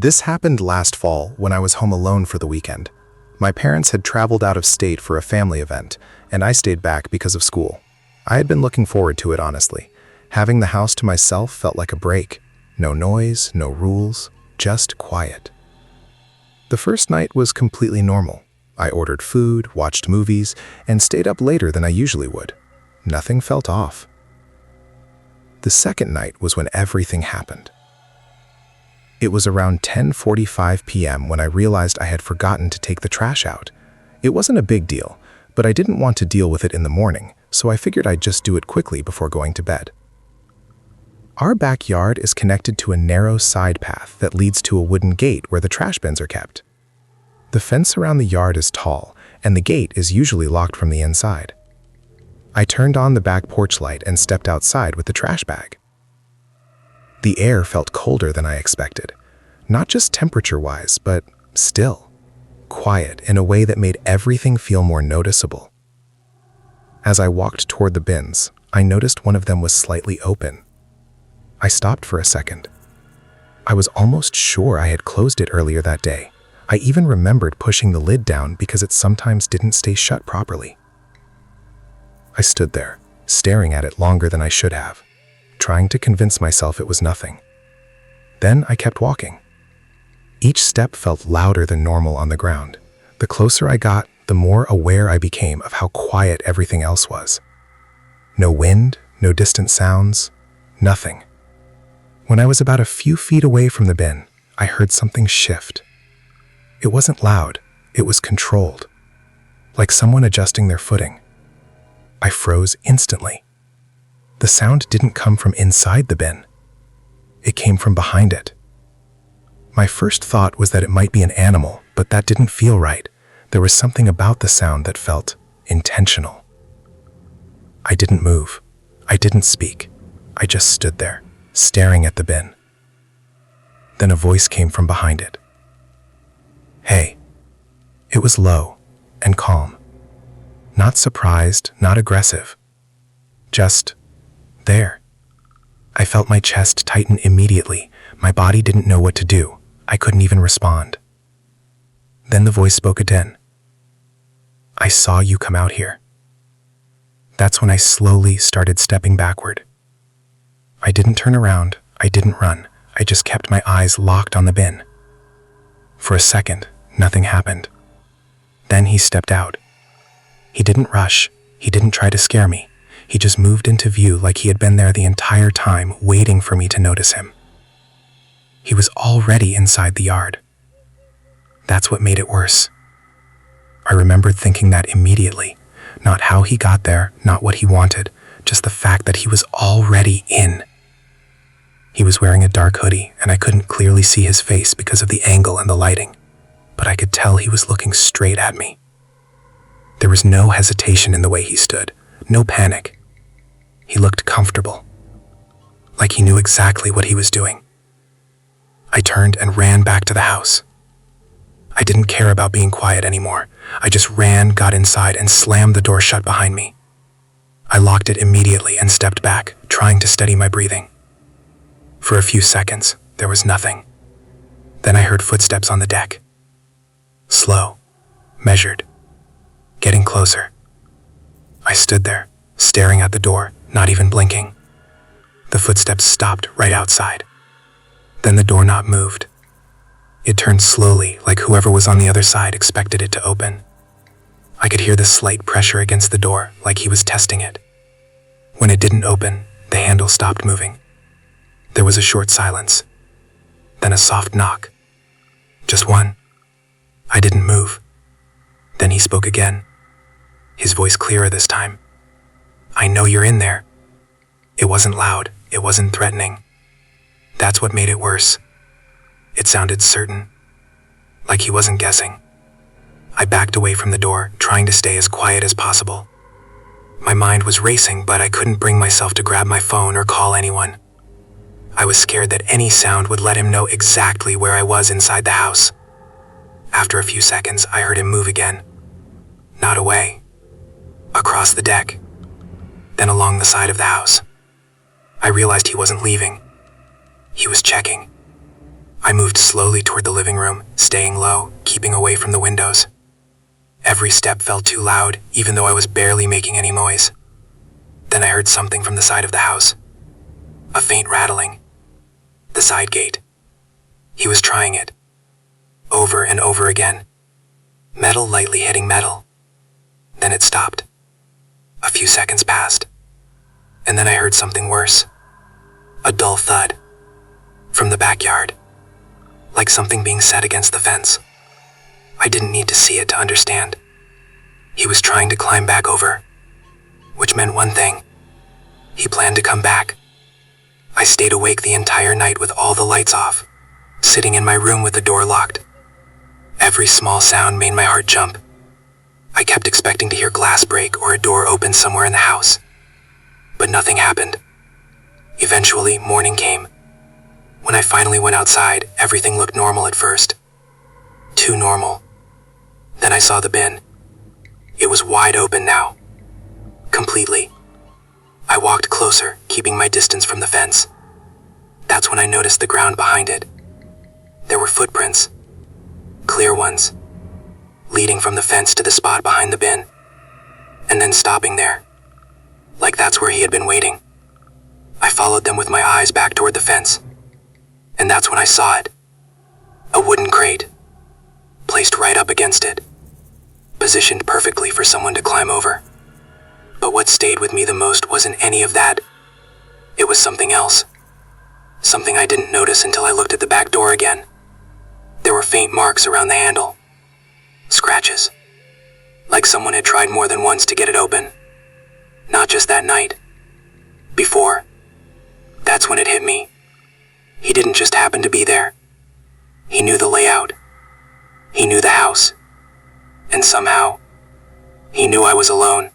This happened last fall when I was home alone for the weekend. My parents had traveled out of state for a family event, and I stayed back because of school. I had been looking forward to it, honestly. Having the house to myself felt like a break. No noise, no rules, just quiet. The first night was completely normal. I ordered food, watched movies, and stayed up later than I usually would. Nothing felt off. The second night was when everything happened. It was around 10:45 p.m. when I realized I had forgotten to take the trash out. It wasn't a big deal, but I didn't want to deal with it in the morning, so I figured I'd just do it quickly before going to bed. Our backyard is connected to a narrow side path that leads to a wooden gate where the trash bins are kept. The fence around the yard is tall, and the gate is usually locked from the inside. I turned on the back porch light and stepped outside with the trash bag. The air felt colder than I expected, not just temperature-wise, but still, quiet in a way that made everything feel more noticeable. As I walked toward the bins, I noticed one of them was slightly open. I stopped for a second. I was almost sure I had closed it earlier that day. I even remembered pushing the lid down because it sometimes didn't stay shut properly. I stood there, staring at it longer than I should have, trying to convince myself it was nothing. Then I kept walking. Each step felt louder than normal on the ground. The closer I got, the more aware I became of how quiet everything else was. No wind, no distant sounds, nothing. When I was about a few feet away from the bin, I heard something shift. It wasn't loud, it was controlled, like someone adjusting their footing. I froze instantly. The sound didn't come from inside the bin. It came from behind it. My first thought was that it might be an animal, but that didn't feel right. There was something about the sound that felt intentional. I didn't move. I didn't speak. I just stood there, staring at the bin. Then a voice came from behind it. "Hey." It was low and calm. Not surprised, not aggressive. Just there. I felt my chest tighten immediately. My body didn't know what to do. I couldn't even respond. Then the voice spoke again. "I saw you come out here." That's when I slowly started stepping backward. I didn't turn around. I didn't run. I just kept my eyes locked on the bin. For a second, nothing happened. Then he stepped out. He didn't rush. He didn't try to scare me. He just moved into view like he had been there the entire time, waiting for me to notice him. He was already inside the yard. That's what made it worse. I remembered thinking that immediately. Not how he got there, not what he wanted, just the fact that he was already in. He was wearing a dark hoodie, and I couldn't clearly see his face because of the angle and the lighting, but I could tell he was looking straight at me. There was no hesitation in the way he stood, no panic. He looked comfortable, like he knew exactly what he was doing. I turned and ran back to the house. I didn't care about being quiet anymore. I just ran, got inside, and slammed the door shut behind me. I locked it immediately and stepped back, trying to steady my breathing. For a few seconds, there was nothing. Then I heard footsteps on the deck. Slow, measured, getting closer. I stood there, staring at the door, not even blinking. The footsteps stopped right outside. Then the doorknob moved. It turned slowly, like whoever was on the other side expected it to open. I could hear the slight pressure against the door, like he was testing it. When it didn't open, the handle stopped moving. There was a short silence. Then a soft knock. Just one. I didn't move. Then he spoke again. His voice clearer this time. "I know you're in there." It wasn't loud. It wasn't threatening. That's what made it worse. It sounded certain, like he wasn't guessing. I backed away from the door, trying to stay as quiet as possible. My mind was racing, but I couldn't bring myself to grab my phone or call anyone. I was scared that any sound would let him know exactly where I was inside the house. After a few seconds, I heard him move again. Not away. Across the deck. Then along the side of the house. I realized he wasn't leaving. He was checking. I moved slowly toward the living room, staying low, keeping away from the windows. Every step felt too loud, even though I was barely making any noise. Then I heard something from the side of the house. A faint rattling. The side gate. He was trying it. Over and over again. Metal lightly hitting metal. Then it stopped. A few seconds passed. And then I heard something worse. A dull thud. From the backyard. Like something being set against the fence. I didn't need to see it to understand. He was trying to climb back over. Which meant one thing. He planned to come back. I stayed awake the entire night with all the lights off, sitting in my room with the door locked. Every small sound made my heart jump. I kept expecting to hear glass break or a door open somewhere in the house. But nothing happened. Eventually, morning came. When I finally went outside, everything looked normal at first. Too normal. Then I saw the bin. It was wide open now. Completely. I walked closer, keeping my distance from the fence. That's when I noticed the ground behind it. There were footprints. Clear ones. Leading from the fence to the spot behind the bin. And then stopping there. Like that's where he had been waiting. I followed them with my eyes back toward the fence. And that's when I saw it. A wooden crate. Placed right up against it. Positioned perfectly for someone to climb over. But what stayed with me the most wasn't any of that. It was something else. Something I didn't notice until I looked at the back door again. There were faint marks around the handle. Scratches. Like someone had tried more than once to get it open. Not just that night. Before. That's when it hit me. He didn't just happen to be there. He knew the layout. He knew the house. And somehow, he knew I was alone.